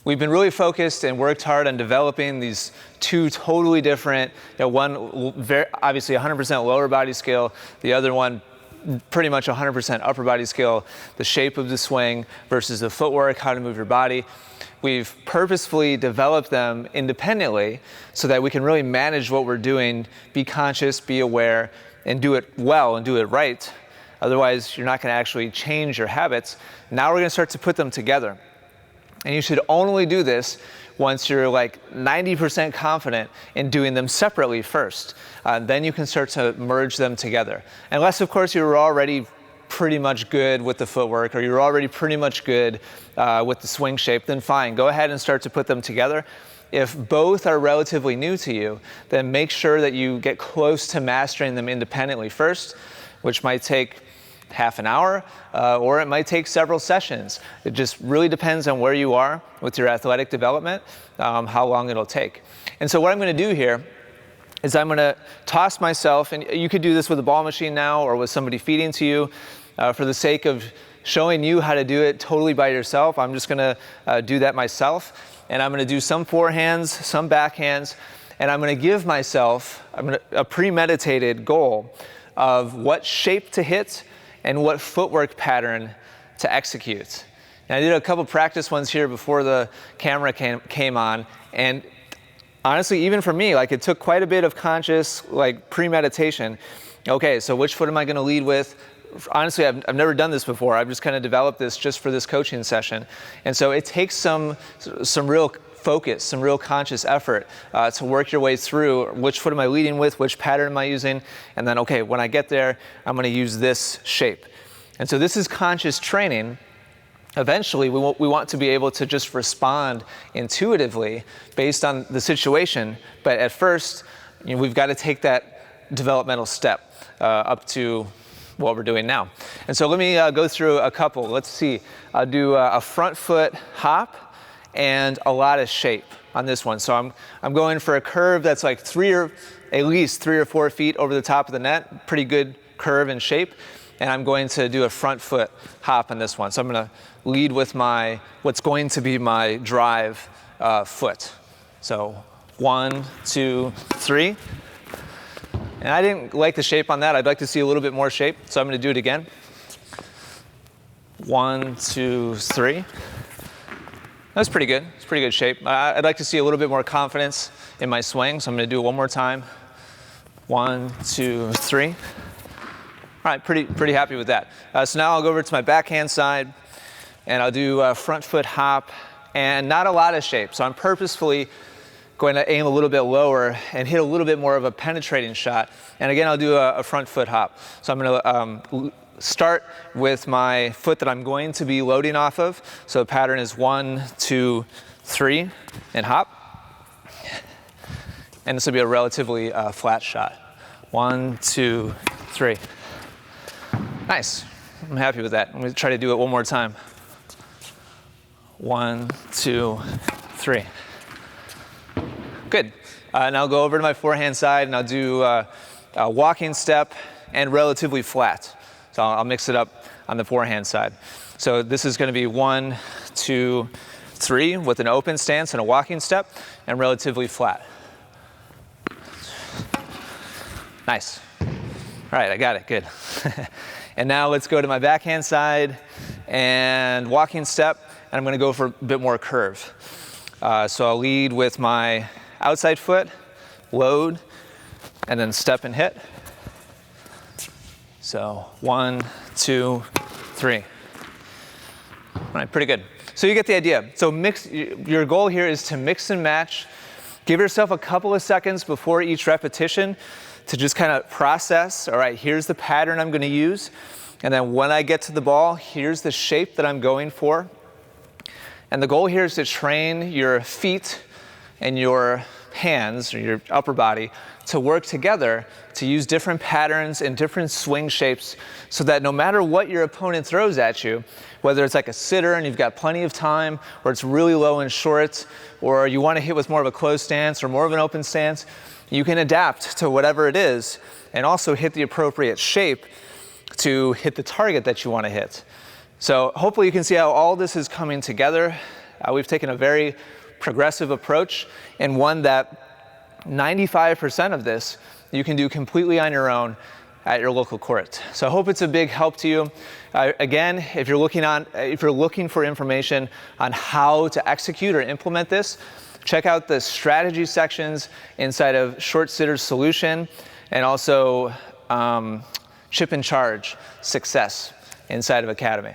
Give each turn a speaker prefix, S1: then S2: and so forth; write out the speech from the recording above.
S1: we've been really focused and worked hard on developing these two totally different, one obviously 100% lower body skill, the other one pretty much 100% upper body skill, the shape of the swing versus the footwork, how to move your body. We've purposefully developed them independently so that we can really manage what we're doing, be conscious, be aware, and do it well and do it right. Otherwise, you're not going to actually change your habits. Now we're going to start to put them together. And you should only do this once you're like 90% confident in doing them separately first. Then you can start to merge them together. Unless, of course, you're already pretty much good with the footwork, or you're already pretty much good with the swing shape, then fine, go ahead and start to put them together. If both are relatively new to you, then make sure that you get close to mastering them independently first, which might take half an hour, or it might take several sessions. It just really depends on where you are with your athletic development, how long it'll take. And so what I'm going to do here is I'm going to toss myself, and you could do this with a ball machine now or with somebody feeding to you. For the sake of showing you how to do it totally by yourself, I'm just going to do that myself. And I'm going to do some forehands, some backhands, and I'm going to give myself a premeditated goal of what shape to hit and what footwork pattern to execute. And I did a couple practice ones here before the camera came on, and honestly, even for me, like, it took quite a bit of conscious, like, premeditation. Okay, so which foot am I going to lead with? Honestly, I've never done this before. I've just kind of developed this just for this coaching session. And so it takes some real focus, some real conscious effort to work your way through which foot am I leading with, which pattern am I using, and then, okay, when I get there, I'm going to use this shape. And so this is conscious training. Eventually, we want to be able to just respond intuitively based on the situation, but at first, we've got to take that developmental step up to what we're doing now. And so let me go through a couple. Let's see. I'll do a front foot hop and a lot of shape on this one. So I'm going for a curve that's like at least 3 or 4 feet over the top of the net. Pretty good curve and shape. And I'm going to do a front foot hop on this one. So I'm going to lead with what's going to be my drive foot. So 1, 2, 3. And I didn't like the shape on that. I'd like to see a little bit more shape. So I'm going to do it again. 1, 2, 3. That's pretty good. It's pretty good shape. I'd like to see a little bit more confidence in my swing. So I'm going to do it one more time. 1, 2, 3. All right, pretty happy with that. So now I'll go over to my backhand side, and I'll do a front foot hop, and not a lot of shape. So I'm purposefully going to aim a little bit lower and hit a little bit more of a penetrating shot. And again, I'll do a front foot hop. So I'm going to start with my foot that I'm going to be loading off of. So the pattern is 1, 2, 3, and hop. And this will be a relatively flat shot. 1, 2, 3. Nice. I'm happy with that. I'm going to try to do it one more time. 1, 2, 3. Good. Now I'll go over to my forehand side, and I'll do a walking step and relatively flat. So I'll mix it up on the forehand side. So this is going to be 1, 2, 3 with an open stance and a walking step, and relatively flat. Nice. All right, I got it. Good. And now let's go to my backhand side and walking step, and I'm going to go for a bit more curve. So I'll lead with my outside foot, load, and then step and hit. So 1, 2, 3. All right, pretty good. So you get the idea. So your goal here is to mix and match. Give yourself a couple of seconds before each repetition to just kind of process. All right, here's the pattern I'm going to use. And then when I get to the ball, here's the shape that I'm going for. And the goal here is to train your feet and your hands, or your upper body, to work together to use different patterns and different swing shapes so that no matter what your opponent throws at you, whether it's like a sitter and you've got plenty of time, or it's really low and short, or you want to hit with more of a closed stance or more of an open stance, you can adapt to whatever it is and also hit the appropriate shape to hit the target that you want to hit. So hopefully you can see how all this is coming together We've taken a very progressive approach, and one that 95% of this you can do completely on your own at your local court. So I hope it's a big help to you. Again, if you're looking for information on how to execute or implement this, check out the strategy sections inside of Short Sitter's solution, and also Chip and Charge Success inside of Academy.